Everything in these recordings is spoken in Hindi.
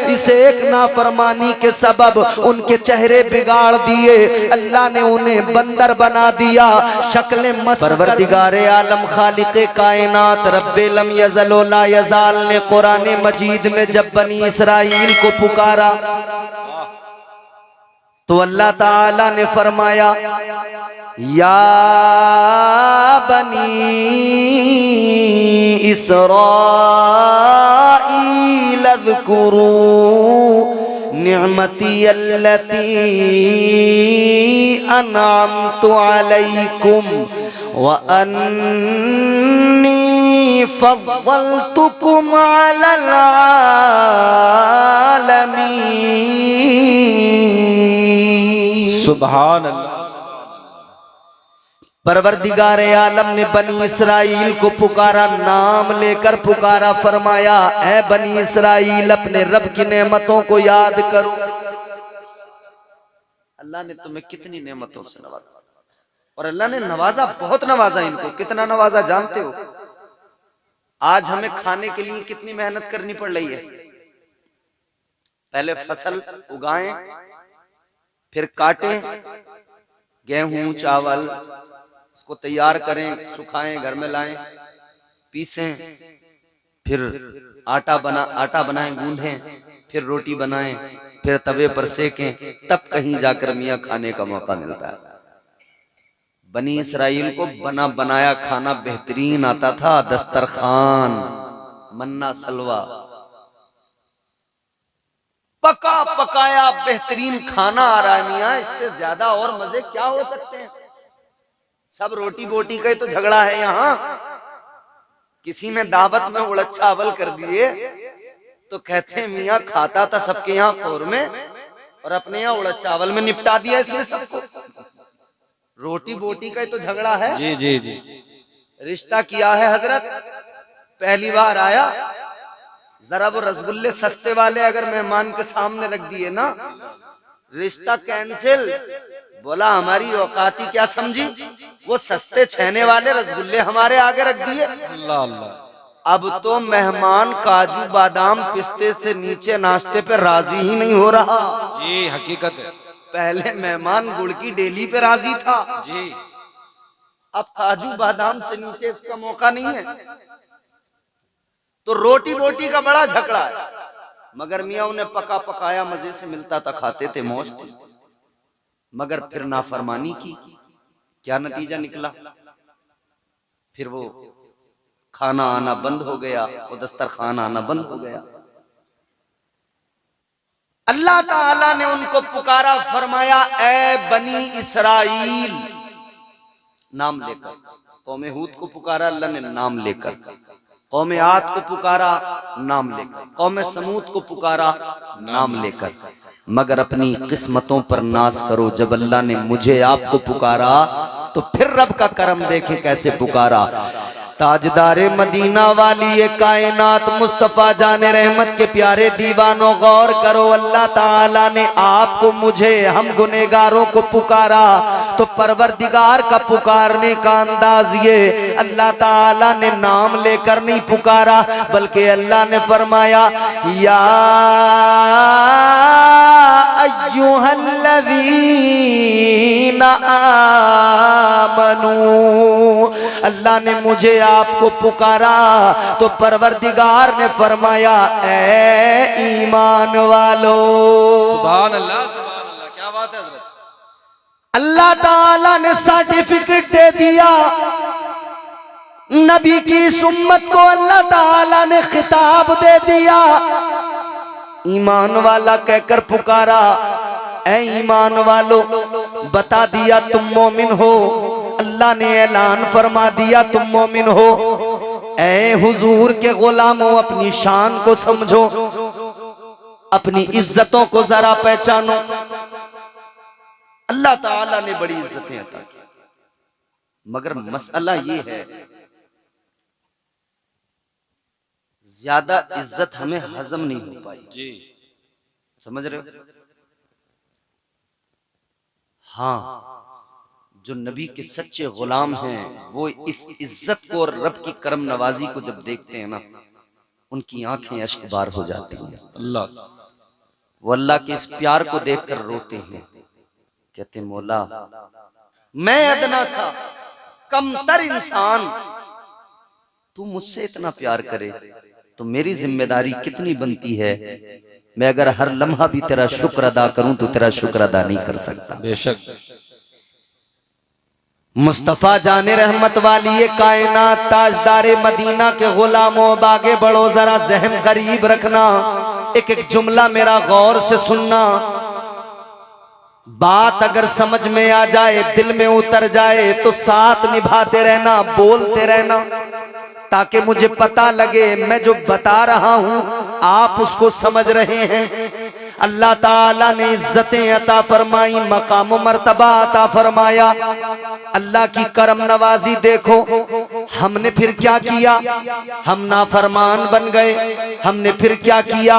इस एक नाफरमानी के सबब उनके चेहरे बिगाड़ दिए, अल्लाह ने उन्हें बंदर बना दिया, शक्लें मस्त। परवरदिगारे आलम खालिक़े कायनात रब्बे लम यज़ल व ला यज़ाल ने कुरान मजीद में जब बनी इसराइल को पुकारा तो अल्लाह ताला ने फरमाया, या बनी इस्राईल अज़्कुरू निअमती अल्लती अनअमतु अलैकुम व अन्नी फज़्ज़लतुकुम अलल आलमीन। सुभान अल्लाह। परवरदिगारे आलम ने बनी इसराइल को पुकारा, नाम लेकर पुकारा, फरमाया ऐ बनी इसराइल अपने रब की नेमतों को याद करो। अल्लाह ने तुम्हें कितनी नेमतों से नवाजा, और अल्लाह ने नवाजा, बहुत नवाजा इनको। कितना नवाजा जानते हो? आज हमें खाने के लिए कितनी मेहनत करनी पड़ रही है। पहले फसल उगाएं, फिर काटें, गेहूं चावल उसको तैयार करें, सुखाएं, घर में लाएं, पीसें, फिर आटा बनाएं, गूंदें, फिर रोटी बनाएं, फिर तवे पर सेकें, तब कहीं जाकर मियाँ खाने का मौका मिलता है। बनी इसराइल को बना बनाया खाना बेहतरीन आता था, दस्तरखान, मन्ना सलवा, पका पकाया बेहतरीन खाना आ रहा है मियाँ, इससे ज्यादा और मजे क्या हो सकते हैं। सब रोटी बोटी का ही तो झगड़ा है यहाँ। किसी ने दावत में उड़द चावल कर दिए तो कहते हैं मियाँ खाता था सबके यहाँ कौरमे और अपने यहाँ उड़द चावल में निपटा दिया इसने सबको। रोटी बोटी का ही तो झगड़ा है। जी जी जी। रिश्ता किया है हजरत, पहली बार आया, जरा वो रसगुल्ले सस्ते वाले अगर मेहमान के सामने रख दिए ना, रिश्ता कैंसिल। बोला हमारी औकाती क्या समझी, वो सस्ते छेने वाले रसगुल्ले हमारे आगे रख दिए। अल्लाह अल्लाह। अब तो मेहमान काजू बादाम पिस्ते से नीचे नाश्ते पे राजी ही नहीं हो रहा। जी हकीकत है। पहले मेहमान गुड़ की डेली पे राजी था जी, अब काजू बादाम से नीचे इसका मौका नहीं है। तो रोटी बोटी का बड़ा झगड़ा है, मगर मियाँ उन्हें पका पकाया मजे से मिलता था, खाते थे, मौज थी। मगर फिर नाफरमानी की, क्या नतीजा निकला? फिर वो खाना आना बंद हो गया, वो दस्तरखान आना बंद हो गया। अल्लाह ताला ने उनको पुकारा, फरमाया ए बनी इसराइल, नाम लेकर। कौम हूद को पुकारा अल्लाह ने नाम लेकर, कौम आद को पुकारा नाम लेकर, कौम समूद को पुकारा नाम लेकर। मगर अपनी किस्मतों पर नाज करो, जब अल्लाह ने मुझे आपको पुकारा तो फिर रब का करम देखे कैसे पुकारा। ताजदारे मदीना वाली ये कायनात मुस्तफा जाने रहमत के प्यारे दीवानों, गौर करो, अल्लाह ताला ने आपको मुझे हम गुनेगारों को पुकारा तो परवरदिगार का पुकारने का अंदाज ये, अल्लाह ताला ने नाम लेकर नहीं पुकारा, बल्कि अल्लाह ने फरमाया या अय्युहल्लज़ीना आमनू। अल्लाह ने मुझे आपको पुकारा तो परवरदिगार ने फरमाया ए ईमान वालो। सुभान अल्लाह, सुभान अल्लाह, क्या बात है हज़रत। अल्लाह ताला ने सर्टिफिकेट दे दिया, नबी की सुन्नत को अल्लाह ताला ने खिताब दे दिया, ईमान वाला कहकर पुकारा, ऐ ईमान वालो बता दिया तुम मोमिन हो। अल्लाह ने ऐलान फरमा दिया तुम मोमिन हो। ऐ हुजूर के गुलामों अपनी शान को समझो, अपनी इज्जतों को जरा पहचानो। अल्लाह ताला ने बड़ी इज्जतें अता की, मगर मसला ये है ज्यादा इज्जत हमें हजम नहीं हो पाई। जी समझ रहे हो? हाँ, जो नबी के सच्चे गुलाम हैं वो इस इज्जत को और रब की करम नवाजी को जब देखते हैं ना, उनकी आंखें अश्कबार हो जाती हैं। अल्लाह वो अल्लाह के इस प्यार को देखकर रोते हैं, कहते मौला मैं अदना सा कमतर इंसान, तू मुझसे इतना प्यार करे तो मेरी जिम्मेदारी कितनी बनती है। मैं अगर हर लम्हा भी तेरा शुक्र अदा करूं तो तेरा शुक्र अदा नहीं कर सकता। बेशक मुस्तफा जाने रहमत वाली ये कायनात ताजदारे मदीना के गुलामों, अब आगे बढ़ो, जरा जहन करीब रखना, एक एक जुमला मेरा गौर से सुनना। बात अगर समझ में आ जाए, दिल में उतर जाए तो साथ निभाते रहना, बोलते रहना, ताकि मुझे पता लगे मैं जो बता रहा हूं आप उसको समझ रहे हैं। अल्लाह ताला ने इज्जतें अता फरमाई, मकाम मर्तबा अता फरमाया। अल्लाह की करम नवाजी देखो, हमने फिर क्या किया, हम नाफरमान बन गए। हमने फिर क्या किया,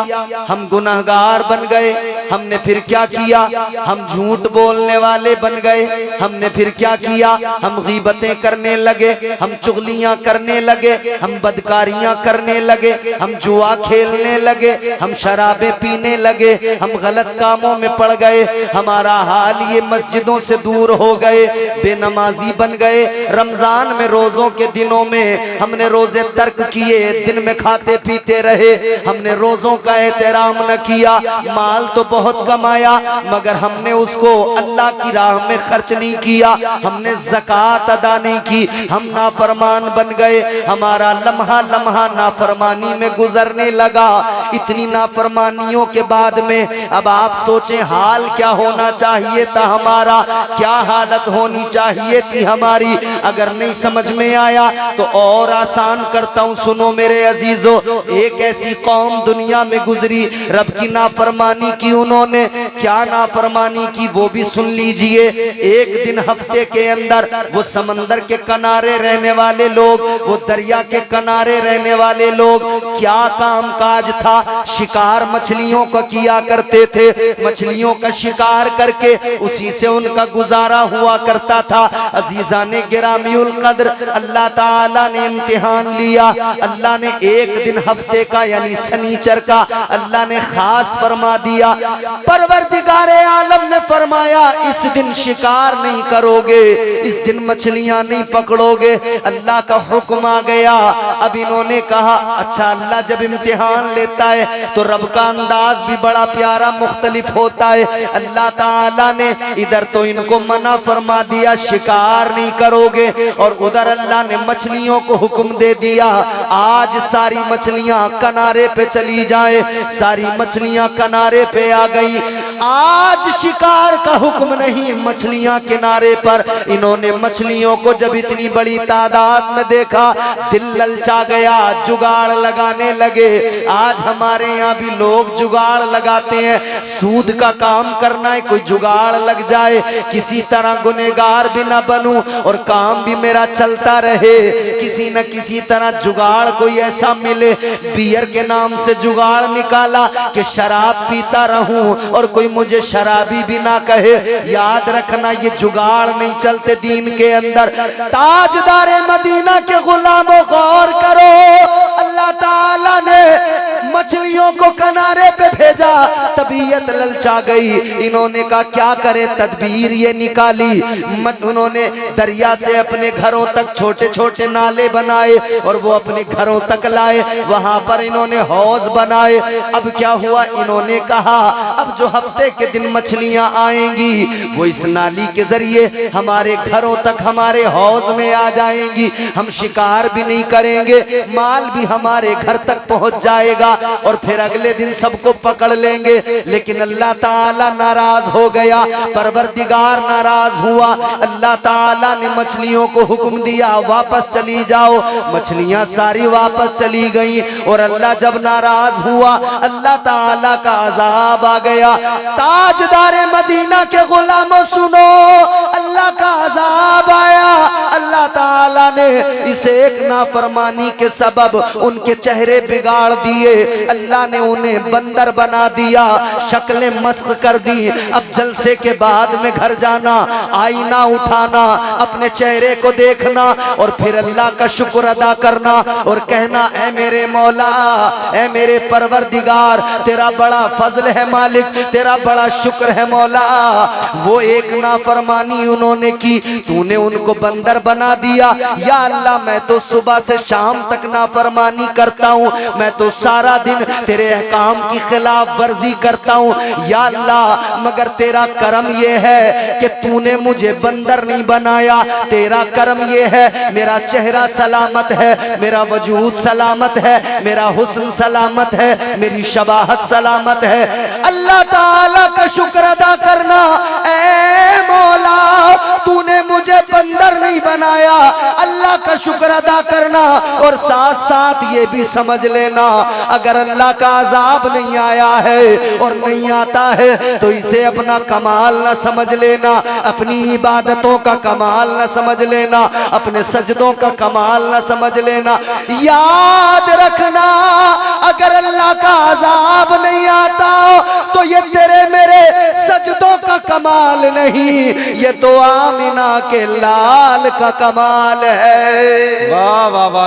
हम गुनहगार बन गए। हमने फिर क्या किया, हम झूठ बोलने वाले बन गए। हमने फिर क्या किया, हम गीबतें करने लगे, हम चुगलियां करने लगे, हम बदकारियां करने लगे, हम जुआ खेलने लगे, हम शराबें पीने लगे, हम गलत कामों में पड़ गए। हमारा हाल ये मस्जिदों से दूर हो गए, बेनमाजी बन गए। रमजान में रोजों के दिनों में हमने रोजे तर्क किए, दिन में खाते पीते रहे, हमने रोजों का एहतराम न किया। माल तो बहुत कमाया मगर हमने उसको अल्लाह की राह में खर्च नहीं किया, हमने ज़कात अदा नहीं की, हम नाफरमान बन गए। हमारा लम्हा लम्हा नाफरमानी में गुजरने लगा। इतनी नाफरमानियों के बाद में अब आप सोचें हाल क्या होना चाहिए था हमारा, क्या हालत होनी चाहिए थी हमारी। अगर नहीं समझ में आया तो और आसान करता हूं, सुनो मेरे अजीजों। एक ऐसी कौम दुनिया में गुजरी, रब की नाफरमानी की उन्होंने, क्या नाफरमानी की वो भी सुन लीजिए। एक दिन हफ्ते के अंदर वो समंदर के किनारे रहने वाले लोग, वो दरिया के किनारे रहने वाले लोग, क्या काम काज था, शिकार मछलियों का किया करते थे। मछलियों का शिकार करके उसी से उनका गुजारा हुआ करता था। अजीजाने गिरामीउल कद्र, अल्लाह ताला ने इम्तिहान लिया। अल्लाह ने एक दिन हफ्ते का यानी शनिचर का अल्लाह ने खास फरमा दिया। परवरदिगारे आलम ने फरमाया इस दिन शिकार नहीं करोगे, इस दिन मछलियां नहीं पकड़ोगे। अल्लाह का हुक्म आ गया। अब इन्होंने कहा अच्छा अल्लाह जब इम्तिहान लेता है तो रब का अंदाज भी बड़ा प्यारा मुख्तलिफ होता है। अल्लाह ताला ने इधर तो इनको मना फरमा दिया शिकार नहीं करोगे, और उधर अल्लाह ने मछलियों को हुक्म दे दिया आज सारी मछलियां किनारे पे चली जाए। सारी मछलियां किनारे पे आ गई। आज शिकार का हुक्म नहीं, मछलियां किनारे पर। इन्होंने मछलियों को जब इतनी बड़ी तादाद में देखा दिल ललचा गया, जुगाड़ लगाने लगे। आज हमारे यहाँ भी लोग जुगाड़ लगाते हैं, सूद का काम करना है, कोई जुगाड़ लग जाए, किसी तरह गुनहगार भी ना बनूं और काम भी मेरा चलता रहे। किसी न किसी तरह जुगाड़ कोई ऐसा मिले। बियर के नाम से जुगाड़ निकाला कि शराब पीता रहूं और कोई मुझे शराबी भी ना कहे। याद रखना ये जुगाड़ नहीं चलते दीन के अंदर। ताजदारे मदीना के गुलामों गौर करो, अल्लाह ताला ने मछलियों को किनारे पे भेजा, तबीयत ललचा गई। इन्होंने कहा क्या करे, तदबीर ये निकाली। उन्होंने दरिया से अपने घरों तक छोटे छोटे नाले बनाए और वो अपने घरों तक लाए, वहां पर इन्होंने हौज बनाए। अब क्या हुआ, इन्होंने कहा अब जो हफ्ते के दिन मछलियां आएंगी वो इस नाली के जरिए हमारे घरों तक, हमारे हौज में आ जाएंगी। हम शिकार भी नहीं करेंगे, माल भी हमारे घर तक पहुंच जाएगा और फिर अगले दिन सबको पकड़ लेंगे। लेकिन अल्लाह ताला नाराज हो गया, परवरदिगार नाराज हुआ। अल्लाह ताला ने मछलियों को हुक्म दिया वापस चली जाओ। मछलियां सारी वापस चली गई और अल्लाह जब नाराज हुआ अल्लाह ताला का अजाब आ गया। ताजदारे मदीना के गुलामों सुनो, अल्लाह अल्लाह का अजाब आया, अल्लाह ताला ने इस एक नाफरमानी के सबब उनके चेहरे बिगाड़ दिए, अल्लाह ने उन्हें बंदर बना दिया, शक्लें मस्ख कर दी। अब जलसे के बाद में घर जाना, आईना उठाना, अपने चेहरे को देखना और फिर अल्लाह का शुक्र अदा करना और कहना, ऐ मेरे मौला, ऐ मेरे परवरदिगार, तेरा बड़ा फजल है मालिक, तेरा बड़ा शुक्र है मौला। वो एक नाफरमानी उन्होंने की, तूने उनको बंदर बना दिया। या अल्लाह, मैं तो सुबह से शाम तक नाफरमानी करता हूँ, मैं तो सारा दिन तेरे अहकाम की खिलाफ वर्जी करता हूँ। या अल्लाह, मगर तेरा करम ये है कि तूने मुझे बंदर नहीं बनाया, तेरा करम ये है मेरा चेहरा सलामत है, मेरा वजूद सलामत है, मेरा हुस्न सलामत है, मेरी शबाहत सलामत है। अल्लाह ताला का शुक्र अदा करना, ऐ मौला तूने मुझे बंदर नहीं बनाया, अल्लाह का शुक्र अदा करना। और साथ साथ ये भी समझ लेना, अगर अल्लाह का अजाब नहीं आया है और नहीं आता है तो इसे अपना कमाल न समझ लेना, अपनी इबादतों का कमाल न समझ लेना, अपने सजदों का कमाल न समझ लेना। याद रखना, अगर अल्लाह का अजाब नहीं आता तो ये तेरे मेरे सजदों का कमाल नहीं, ये तो आमिना के लाल का कमाल है। वाह वाह वाह।